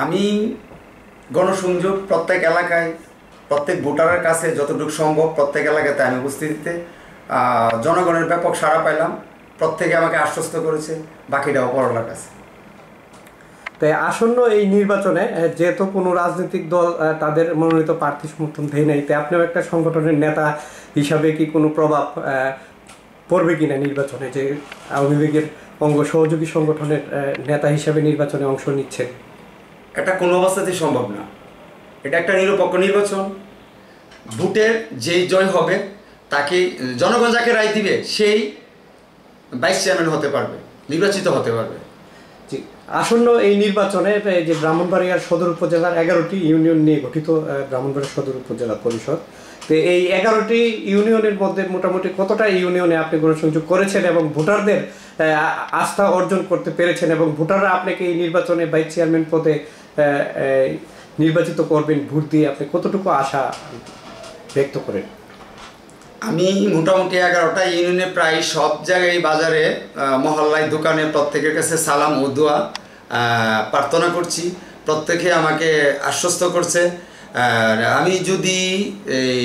আমি গণসংযোগ প্রত্যেক এলাকায় প্রত্যেক ভোটারের কাছে যতটুকু সম্ভব প্রত্যেক এলাকাতে আমি উপস্থিতিতে জনগণের ব্যাপক সাড়া পাইলাম। প্রত্যেকে আমাকে আশ্বস্ত করেছে, বাকিটা অপরলার কাছে। তাই আসন্ন এই নির্বাচনে যেহেতু কোনো রাজনৈতিক দল তাদের মনোনীত প্রার্থী সমর্থন দেয় নাই, তাই আপনিও একটা সংগঠনের নেতা হিসাবে কি কোনো প্রভাব পড়বে কিনা নির্বাচনে, যে আওয়ামী লীগের অঙ্গ সহযোগী সংগঠনের নেতা হিসাবে নির্বাচনে অংশ নিচ্ছেন? এটা কোনো অবস্থাতেই সম্ভব না। এটা একটা নিরপেক্ষ নির্বাচন। ভোটের যেই জয় হবে তাকে জনগণ যাকে রায় দিবে সেই ভাইস চেয়ারম্যান হতে পারবে, নির্বাচিত হতে পারবে। জি, আসন্ন এই নির্বাচনে যে ব্রাহ্মণবাড়িয়ার সদর উপজেলার 11টি ইউনিয়ন নিয়ে গঠিত ব্রাহ্মণবাড়িয়া সদর উপজেলা পরিষদ, তো এই 11টি ইউনিয়নের মধ্যে মোটামুটি কতটা ইউনিয়নে আপনি গণসংযোগ করেছেন এবং ভোটারদের আস্থা অর্জন করতে পেরেছেন, এবং ভোটাররা আপনাকে এই নির্বাচনে ভাইস চেয়ারম্যান পদে নির্বাচিত করবেন ভোট দিয়ে, আপনি কতটুকু আশা ব্যক্ত করেন? আমি মোটামুটি 11টা ইউনিয়নে প্রায় সব জায়গায় বাজারে মহল্লায় দোকানে প্রত্যেকের কাছে সালাম ও দোয়া প্রার্থনা করছি। প্রত্যেকে আমাকে আশ্বস্ত করছে। আমি যদি এই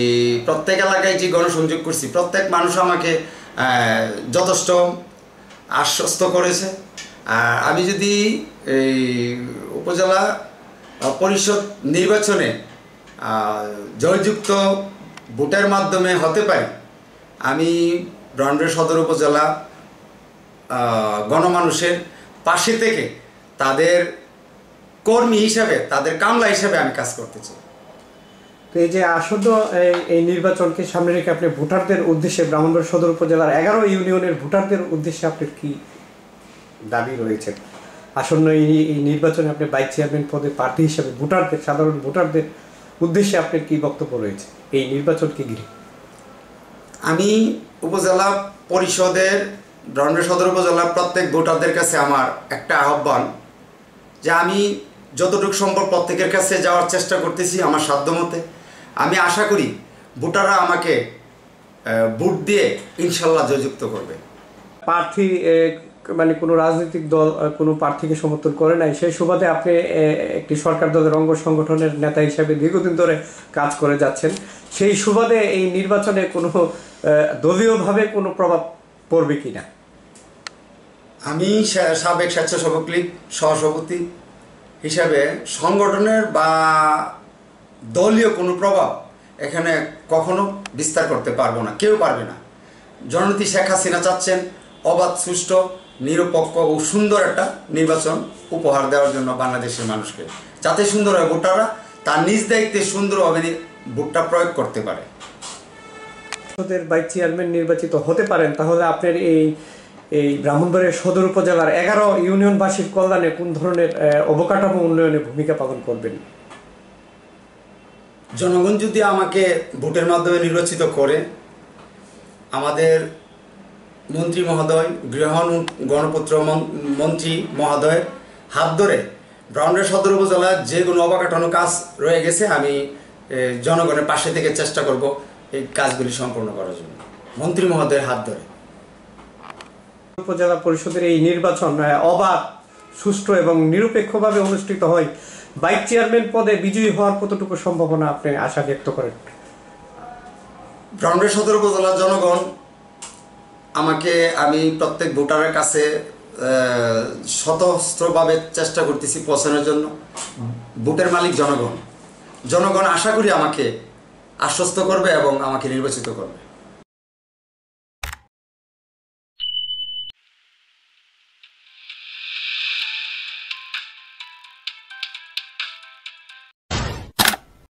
প্রত্যেক এলাকায় যে গণসংযোগ করছি প্রত্যেক মানুষ আমাকে যথেষ্ট আশ্বস্ত করেছে। আর আমি যদি এই উপজেলা পরিষদ নির্বাচনে জয়যুক্ত ভোটের মাধ্যমে হতে পারি, আমি ব্রাহ্মণবাড়িয়া সদর উপজেলা গণমানুষের পাশে থেকে তাদের কর্মী হিসাবে, তাদের কামলা হিসাবে আমি কাজ করতে চাই। তো এই যে আসন্ন এই নির্বাচনকে সামনে রেখে আপনি ভোটারদের উদ্দেশ্যে, ব্রাহ্মণবাড়িয়া সদর উপজেলার 11 ইউনিয়নের ভোটারদের উদ্দেশ্যে আপনার কি দাবি রয়েছে? আসন্ন এই নির্বাচনে আপনি ভাইস চেয়ারম্যান পদে প্রার্থী হিসাবে ভোটারদের, সাধারণ ভোটারদের উদ্দেশ্যে আপনার কি বক্তব্য রয়েছে এই নির্বাচনকে ঘিরে? আমি উপজেলা পরিষদের ব্রাহ্মণবাড়িয়া সদর উপজেলার প্রত্যেক ভোটারদের কাছে আমার একটা আহ্বান, যে আমি যতটুকু সম্ভব প্রত্যেকের কাছে যাওয়ার চেষ্টা করতেছি আমার সাধ্যমতে। আমি আশা করি ভোটাররা আমাকে ভোট দিয়ে ইনশাল্লাহ জয়যুক্ত করবে। প্রার্থী মানে কোনো রাজনৈতিক দল কোনো প্রার্থীকে সমর্থন করে নাই, সেই সুবাদে আপনি একটি সরকার দলের অঙ্গ সংগঠনের নেতা হিসেবে দীর্ঘদিন ধরে কাজ করে যাচ্ছেন, সেই সুবাদে এই নির্বাচনে কোনো দলীয়ভাবে কোনো প্রভাব পড়বে কি না? আমি সাবেক স্বেচ্ছাসেবক লীগ সহসভাপতি হিসাবে সংগঠনের বা দলীয় কোনো প্রভাব এখানে কখনো বিস্তার করতে পারবো না, কেউ পারবে না। জননেত্রী শেখ হাসিনা চাচ্ছেন অবাধ, সুষ্ঠু, নিরপেক্ষ ও সুন্দর একটা নির্বাচন উপহার দেওয়ার জন্য বাংলাদেশের মানুষকে, যাতে সুন্দর হয় ভোটাররা তার নিজ দায়িত্বে সুন্দরভাবে ভোটটা প্রয়োগ করতে পারে। ভাইস চেয়ারম্যান নির্বাচিত হতে পারেন, তাহলে আপনার এই ব্রাহ্মণবাড়িয়া সদর উপজেলার 11 ইউনিয়নবাসীর কল্যাণে কোন ধরনের অবকাঠামো উন্নয়নে ভূমিকা পালন করবেন? জনগণ যদি আমাকে ভোটের মাধ্যমে নির্বাচিত করে, আমাদের মন্ত্রী মহোদয়, গৃহায়ণ গণপত্র মন্ত্রী মহোদয় হাত ধরে ব্রাহ্মণবাড়িয়া সদর উপজেলার যে কোনো অবকাঠামো কাজ রয়ে গেছে, আমি জনগণের পাশে থেকে চেষ্টা করব এই কাজগুলি সম্পূর্ণ করার জন্য, মন্ত্রী মহোদয়ের হাত ধরে। উপজেলা পরিষদের এই নির্বাচন অবাধ, সুষ্ঠু এবং নিরপেক্ষভাবে অনুষ্ঠিত হয়, ভাইস চেয়ারম্যান পদে বিজয়ী হওয়ার কতটুকু সম্ভাবনা আপনি আশা ব্যক্ত করেন? ব্রাহ্মণবাড়িয়া সদর উপজেলার জনগণ আমাকে, আমি প্রত্যেক ভোটারের কাছে স্বতঃস্ফূর্তভাবে চেষ্টা করতেছি পৌঁছানোর জন্য। ভোটের মালিক জনগণ। জনগণ আশা করি আমাকে আশ্বস্ত করবে এবং আমাকে নির্বাচিত করবে।